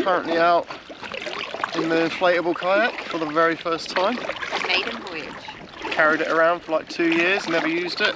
currently out in the inflatable kayak for the very first time. Maiden voyage. Carried it around for like 2 years, never used it.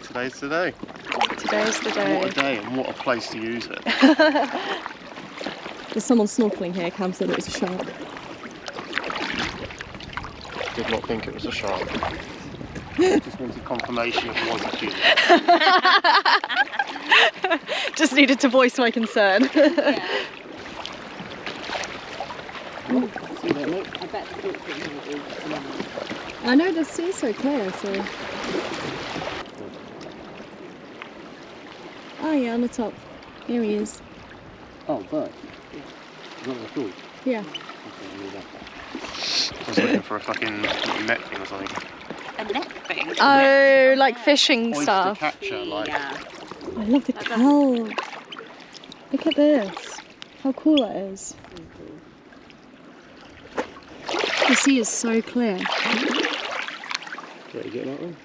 Today's the day. Today's the day. What a day and what a place to use it. There's someone snorkeling here. Cam said it was a shark. Did not think it was a shark. Just wanted confirmation it wasn't human. Just needed to voice my concern. Yeah. See that, look? I bet the footprint will be phenomenal. I know the sea's so clear, so. Oh yeah, on the top. Here he is. Oh, bird. Is that what it's called? Yeah. I was looking for a fucking net thing or something. A net thing? Oh, like fishing Oyster stuff. catcher, like. Yeah. I love the kelp. Look at this. How cool that is. The sea is so clear. Where you getting that one?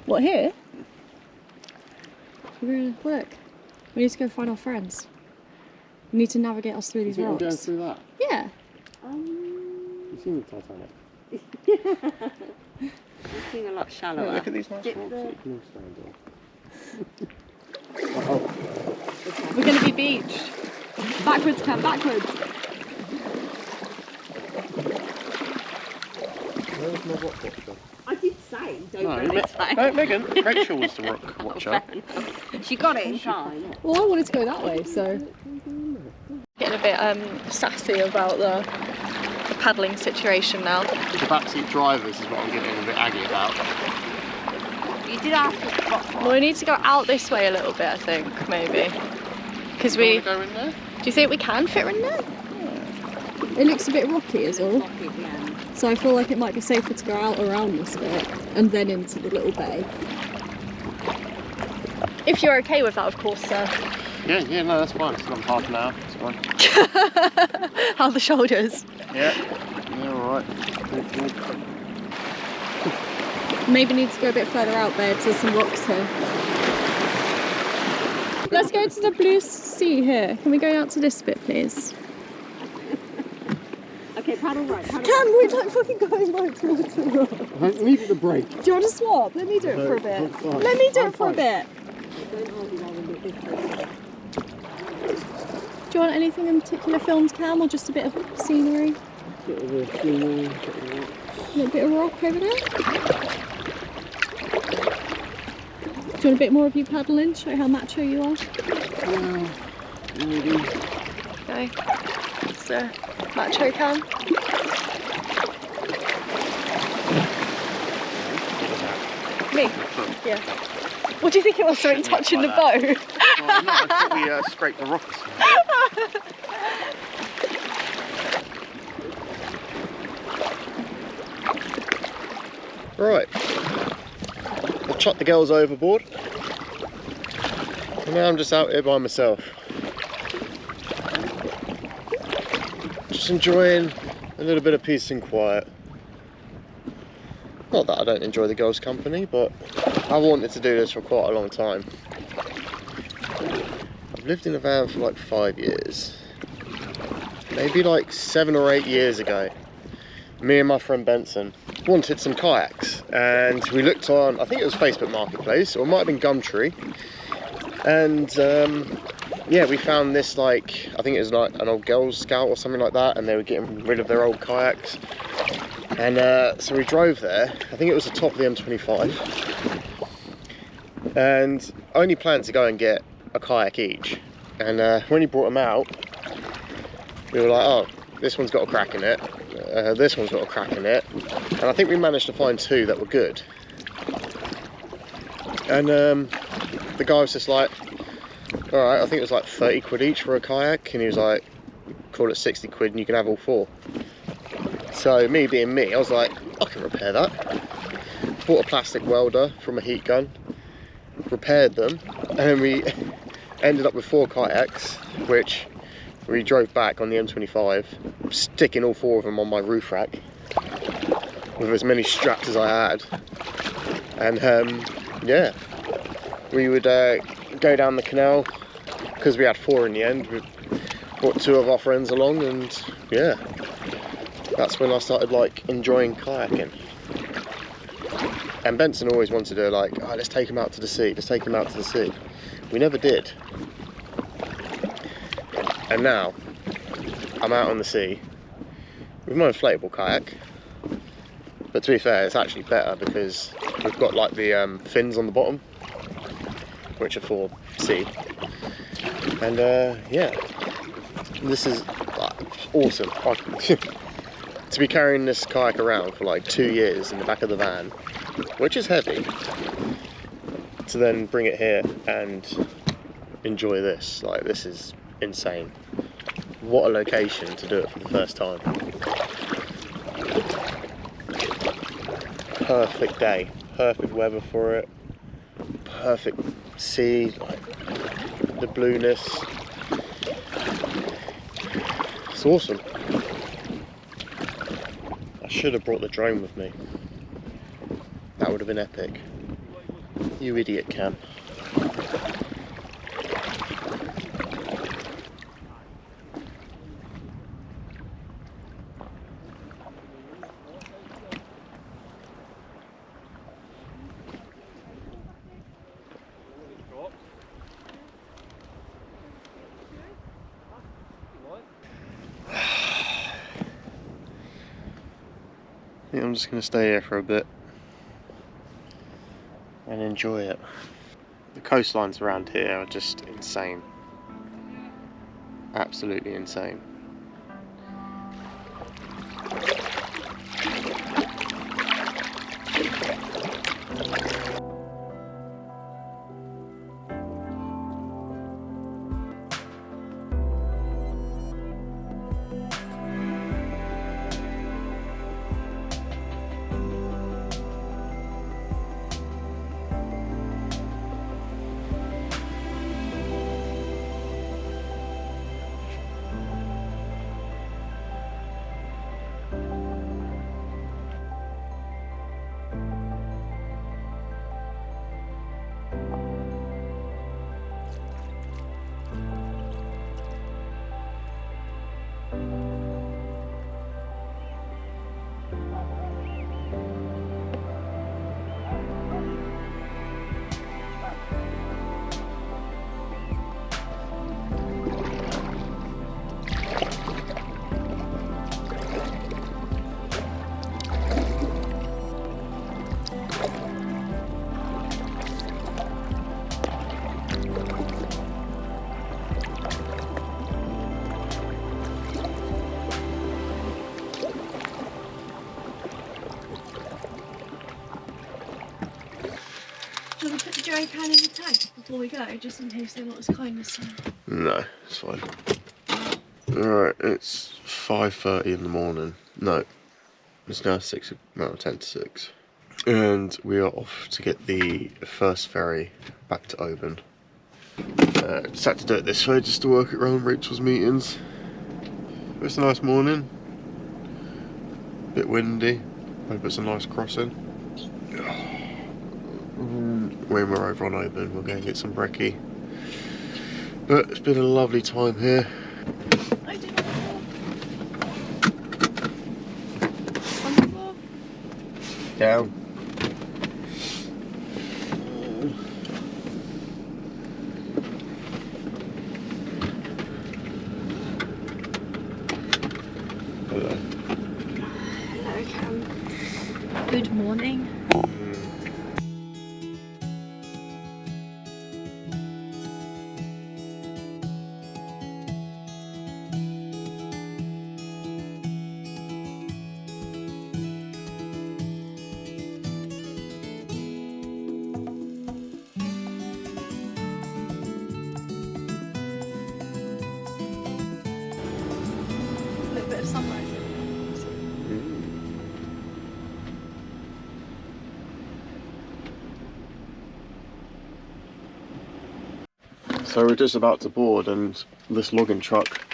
What, here? We're gonna look. We need to go find our friends. We need to navigate us through these Is it all going rocks. through that? Yeah. You've seen the Titanic? I've seen a lot shallower. Look at these nice Dip rocks the- that you can all stand on. We're gonna be beached. Backwards, Cam, backwards. Where's my rock watcher? I did say, don't No, go this way. no, Megan. Rachel was the rock watcher. She got it in time. Well, I wanted to go that way, so. Getting a bit sassy about the paddling situation now. The backseat drivers is what I'm getting a bit aggy about. You did ask us to spot Well, we need to go out this way a little bit, I think, maybe. Because Do we. you want to go in there? Do you think we can fit in there? It looks a bit rocky as well. pocket at the end. So I feel like it might be safer to go out around this bit and then into the little bay. If you're okay with that, of course, sir. Yeah, no, that's fine. It's another half an hour. It's fine. How are the shoulders? Yeah, alright. Good. Maybe need to go a bit further out, babes. There's some rocks here. Let's go to the blue sea here. Can we go out to this bit, please? Okay, paddle right, paddle Cam, we're like fucking going right towards the rock. I needed a break. Do you want to swap? Let me do it for a bit. I'm fine. Let me do I'm it for a fine. bit. Do you want anything in particular filmed, Cam, or just a bit of scenery? Bit of a scenery, A little bit of rock over there? Do you want a bit more of you paddling? Show how macho you are? maybe. Okay. So, macho Cam. Me? Yeah. What do you think it was? Something touching the bow? Well, no, I thought we scraped the rock or something. Right. I've chucked the girls overboard. And now I'm just out here by myself. Just enjoying a little bit of peace and quiet. Not that I don't enjoy the girls' company, but I wanted to do this for quite a long time. I've lived in a van for like 5 years. Maybe like 7 or 8 years ago, me and my friend Benson wanted some kayaks, and we looked on, I think it was Facebook Marketplace, or it might have been Gumtree, and yeah, we found this, like, I think it was like an old Girl Scout or something like that, and they were getting rid of their old kayaks. And so we drove there. I think it was the top of the M25, and I only planned to go and get a kayak each. And when he brought them out, we were like, oh, this one's got a crack in it, this one's got a crack in it, and I think we managed to find 2 that were good. And the guy was just like, all right, I think it was like 30 quid each for a kayak, and he was like, call it 60 quid and you can have all 4. So me being me, I was like, I can repair that. Bought a plastic welder from a heat gun, repaired them, and then we ended up with 4 kayaks, which we drove back on the M25, sticking all 4 of them on my roof rack with as many straps as I had. And yeah, we would go down the canal, because we had 4 in the end. brought 2 of our friends along, and yeah, that's when I started like enjoying kayaking. And Benson always wanted to like, oh, let's take him out to the sea, let's take him out to the sea. We never did. And now I'm out on the sea with my inflatable kayak. But to be fair, it's actually better because we've got like the fins on the bottom, which are for sea. And yeah, this is awesome. To be carrying this kayak around for like 2 years in the back of the van, which is heavy, to then bring it here and enjoy this, like, this is insane. What a location to do it for the first time. Perfect day, perfect weather for it, perfect sea, like the blueness. It's awesome. I should have brought the drone with me. That would have been epic. You idiot, Cam. I think I'm just going to stay here for a bit and enjoy it. The coastlines around here are just insane. Absolutely insane. Shall we put the jerry can in the tank before we go, just in case they want us kindness time? No, it's fine. Alright, it's 5:30 in the morning. No, it's now 10 to 6. And we are off to get the first ferry back to Oban. Just had to do it this way just to work it around Rachel's meetings. It's a nice morning. Bit windy. Hope it's a nice crossing. When we're over on Oban, we'll go and get some brekkie. But it's been a lovely time here. I did. On the floor. Down. Hello. Hello, Cam. Good morning. Sunrise. So we're just about to board, and this logging truck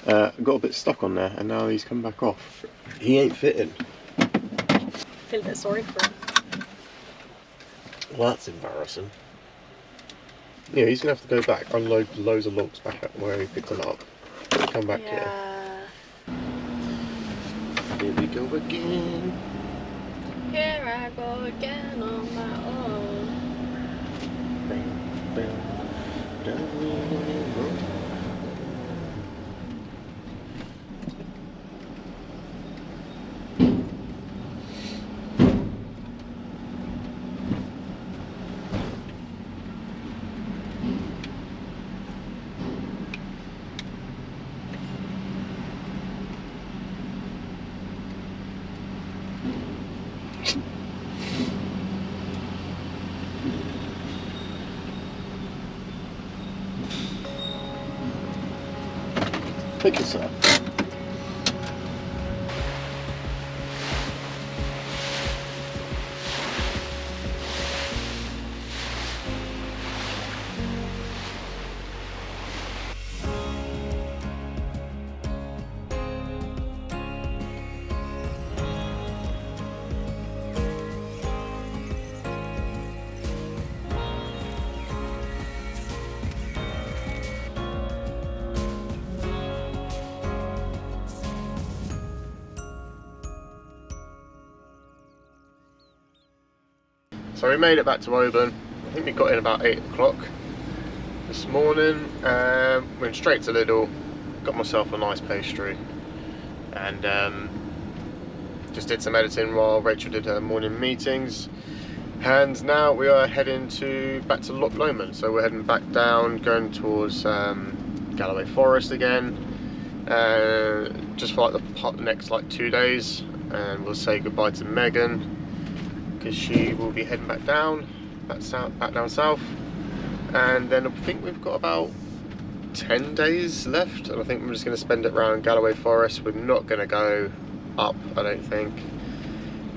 got a bit stuck on there, and now he's come back off. He ain't fitting. Feel a bit sorry for him. Well, that's embarrassing. Yeah, he's gonna have to go back, unload loads of logs back up where he picked them up. Come back Yeah. here. Here we go again. Here I go again on my own. Bang, bang, down we go. Pick it up. So we made it back to Woburn. I think we got in about 8 o'clock this morning. Went straight to Lidl, got myself a nice pastry, and just did some editing while Rachel did her morning meetings. And now we are heading back to Loch Lomond. So we're heading back down, going towards Galloway Forest again, just for like the next like 2 days, and we'll say goodbye to Megan, because she will be heading back down south, and then I think we've got about 10 days left, and I think we're just going to spend it around Galloway Forest. We're not going to go up, I don't think.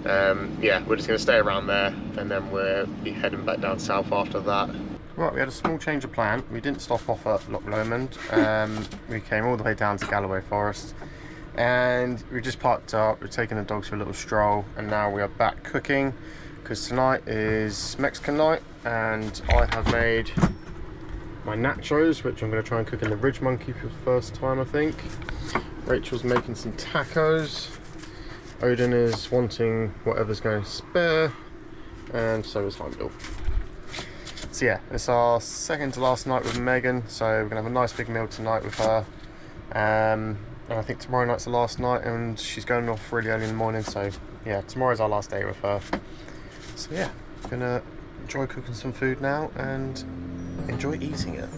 Yeah, we're just going to stay around there, and then we'll be heading back down south after that. Right, we had a small change of plan. We didn't stop off at Loch Lomond. We came all the way down to Galloway Forest, and we just parked up. We're taking the dogs for a little stroll, and now we are back cooking, because tonight is Mexican night, and I have made my nachos, which I'm going to try and cook in the Ridge Monkey for the first time, I think. Rachel's making some tacos. Odin is wanting whatever's going to spare, and so is Heimdall. So yeah, it's our second to last night with Megan, so we're going to have a nice big meal tonight with her. And I think tomorrow night's the last night, and she's going off really early in the morning, so yeah, tomorrow's our last day with her. So yeah, I'm gonna enjoy cooking some food now and enjoy eating it.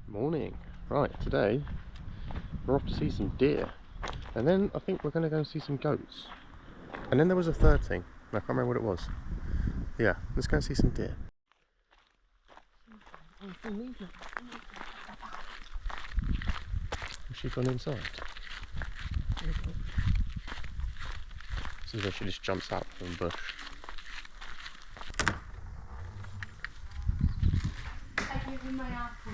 Morning. Right, today we're off to see some deer, and then I think we're going to go and see some goats, and then there was a third thing. I can't remember what it was. Yeah, let's go and see some deer. Has she gone inside? This is where she just jumps out from the bush. I gave you my apple.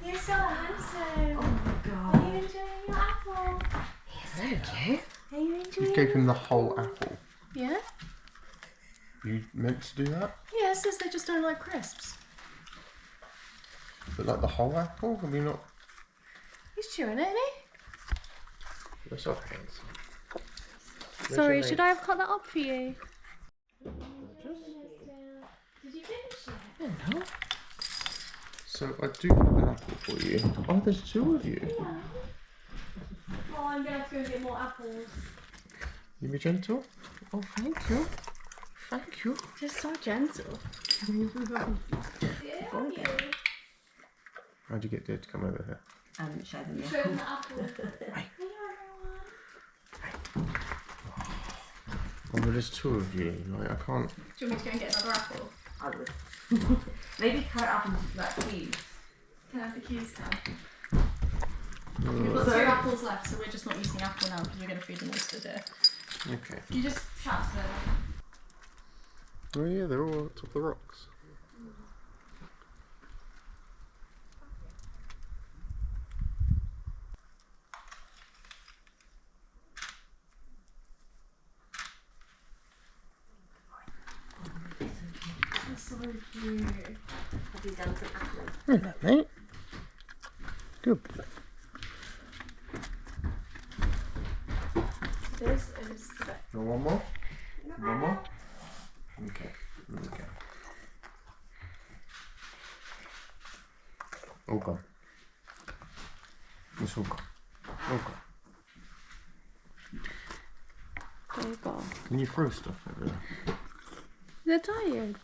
You're so handsome. Oh my god. Are you enjoying your apple? Yes, thank you. Are you enjoying You gave him the whole apple. Yeah? You meant to do that? Yeah, it says they just don't like crisps. But like the whole apple? Have you not? He's chewing it, isn't he? That's our hands. Sorry, should I have cut that up for you? Did you finish it? No. So I do have an apple for you. Oh, there's two of you. Yeah. Oh, I'm going to have to go and get more apples. You be gentle? Oh, thank you. Thank you. Just so gentle. How'd you get Dad to come over here? I haven't shown them Show them the apple. Hey. Oh, but there's two of you. Like, I can't. Do you want me to go and get another apple? I would. Maybe cut it up into like cubes. Can I have the keys now? We've got 2 apples left, so we're just not eating apple now because we're going to feed them all to the deer. Okay. You just chat to them. Oh yeah, they're all on top of the rocks. So cute. Have you done some apples? Hello, mate. Good. This is the best. No, one more? One more? Okay. Okay. All gone. It's all gone. All gone. There you go. Can you throw stuff over there? They're tired.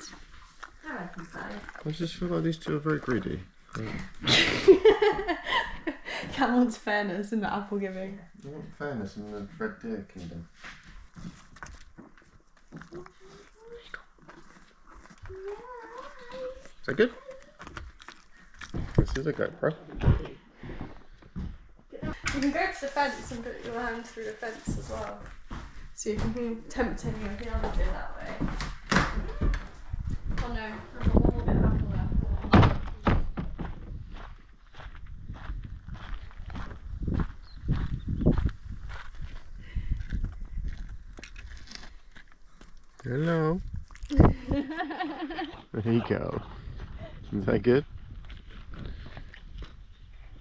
I reckon so. I just feel like these two are very greedy. Cat wants fairness in the apple giving. I want fairness in the Red Deer Kingdom. Is that good? This is a GoPro. You can go to the fence and put your hand through the fence as well. So you can be tempting you if you want to do it that way. Oh no, I've got one more bit of apple left. Hello. There you go. Is that good?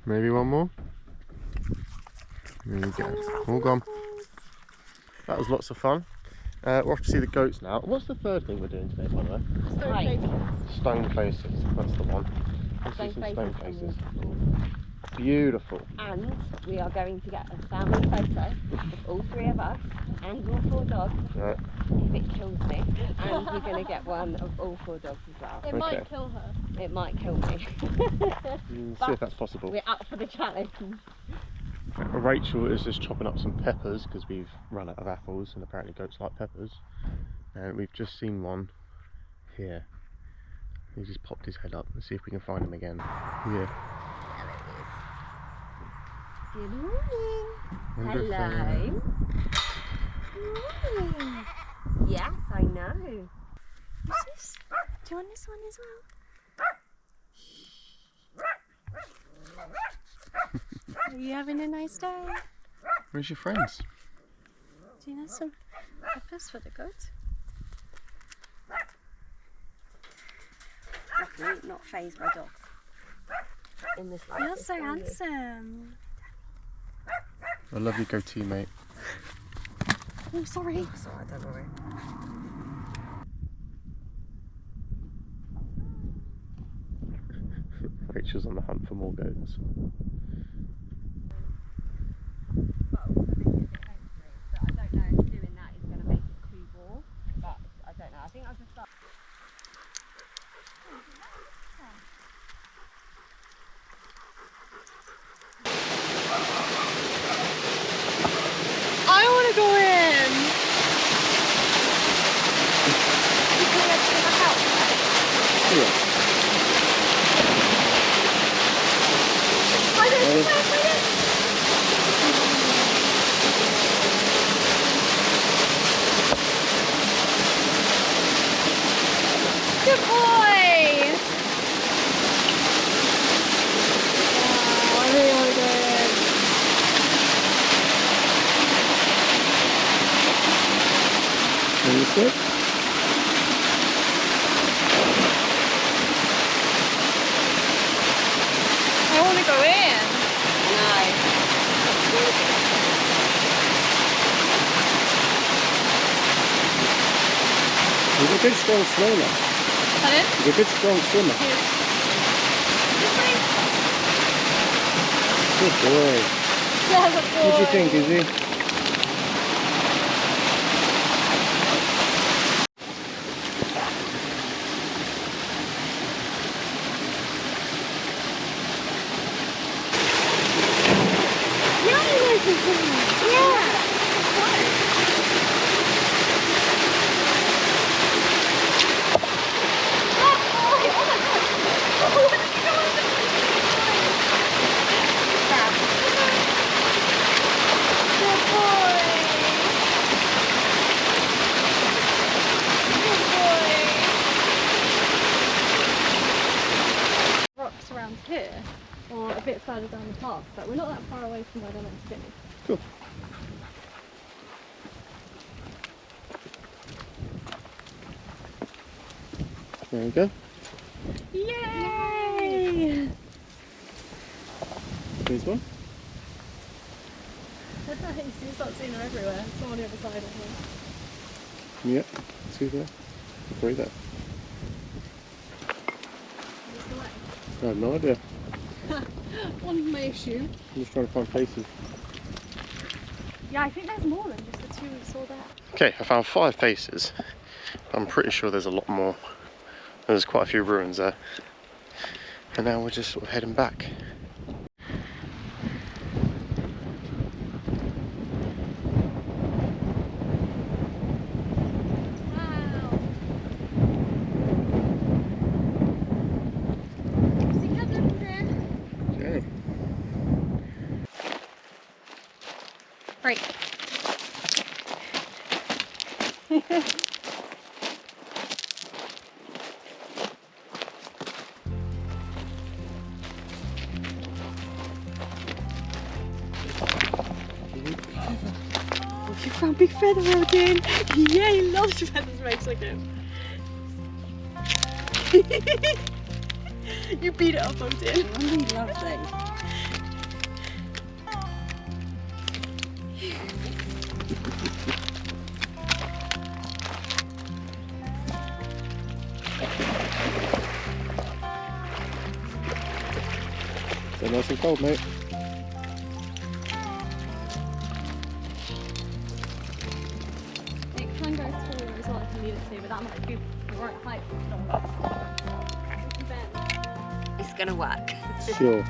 Maybe one more? There you go. All gone. That was lots of fun. We're off to see the goats now. What's the third thing we're doing today, by the way? Stone faces. That's the one. Let's see some stone faces. Beautiful. And we are going to get a family photo of all three of us and all four dogs, Right. if it kills me. And we're going to get one of all four dogs as well. It might kill her. It might kill me. See if that's possible. We're up for the challenge. Rachel is just chopping up some peppers because we've run out of apples and apparently goats like peppers. And we've just seen one here. He just popped his head up. Let's see if we can find him again. Yeah. Good morning. Wonder if, Hello. Good morning. Yes, I know. What's this? Do you want this one as well? Are you having a nice day? Where's your friends? Do you know some peppers for the goat? Definitely not fazed by dogs. In this life. You're so handsome. I love your goatee, mate. Oh, sorry. It's alright, don't worry. Rachel's on the hunt for more goats. But also make it a bit dangerous. But I don't know if doing that is going to make it too warm. But I don't know. I think I'll just start. I want to go in. Yeah. I don't think I went in. Good boy. Wow, I really want to go in. Can you sit? I want to go in. He's a good strong swimmer. Pardon? He's a good strong swimmer. Good boy. What do you think, Izzy? bit further down the path, but we're not that far away from where they're meant to be. Cool. There we go. Yay! Here's one. That's nice, you start seeing them everywhere. Some on the other side of here. Yep, 2 there. 3 there. I have no idea. One may assume. I'm just trying to find faces. Yeah, I think there's more than just the 2 we saw there. Okay, I found 5 faces. I'm pretty sure there's a lot more. There's quite a few ruins there. And now we're just sort of heading back. Wow. See Kevin from there? Okay. Right. You found big feather, Odin! Yay, loves feathers, Mexican! You beat it up, Odin! Really lovely. So nice and cold, mate. It can go taller as well if you need it to, but that might be the right height. It's gonna work. Sure.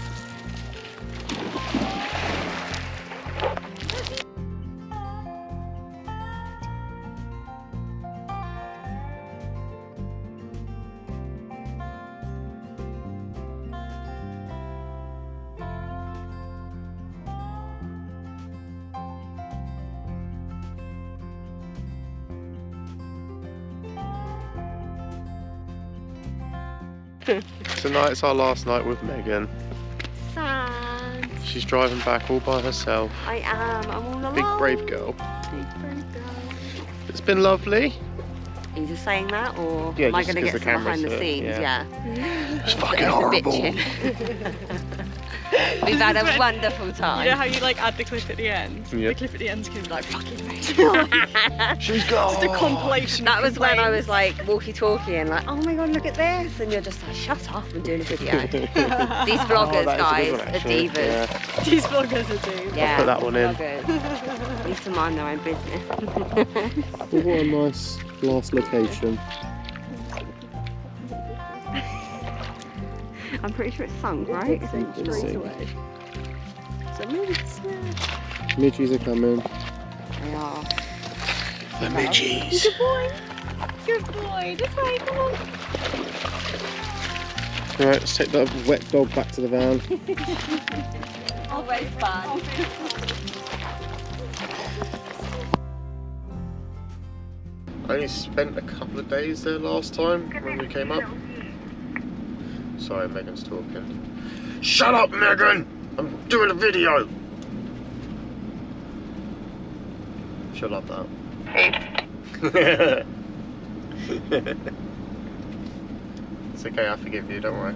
Tonight's our last night with Megan. Sad. She's driving back all by herself. I am. I'm all alone. Big brave girl. Big brave girl. It's been lovely. Are you just saying that, or Yeah, am I just going to 'cause get the some behind the camera's scenes? there, Yeah. It's fucking It's horrible. bitching. We've had a wonderful time. You know how you like add the clip at the end? Yep. The clip at the end's gonna be like fucking amazing. She's gone. Just a compilation. That of was when I complaints. was like walkie-talkie and like, oh my god, look at this, and you're just like, shut up, I'm doing a video. These vloggers, guys, are divas. Yeah. These vloggers are doing. Yeah, put that one in. vloggers. Need to mind their own business. Well, what a nice last location. I'm pretty sure it's sunk, right? Let's see. away. So maybe it's Midgies are coming. They are. The midgies. Good boy. Good boy. This way, come on. Alright, let's take the wet dog back to the van. Always fun. I only spent a couple of days there last time when we came up. Sorry, Megan's talking. Shut up, Megan! I'm doing a video! She'll love that. It's okay, I forgive you, don't worry.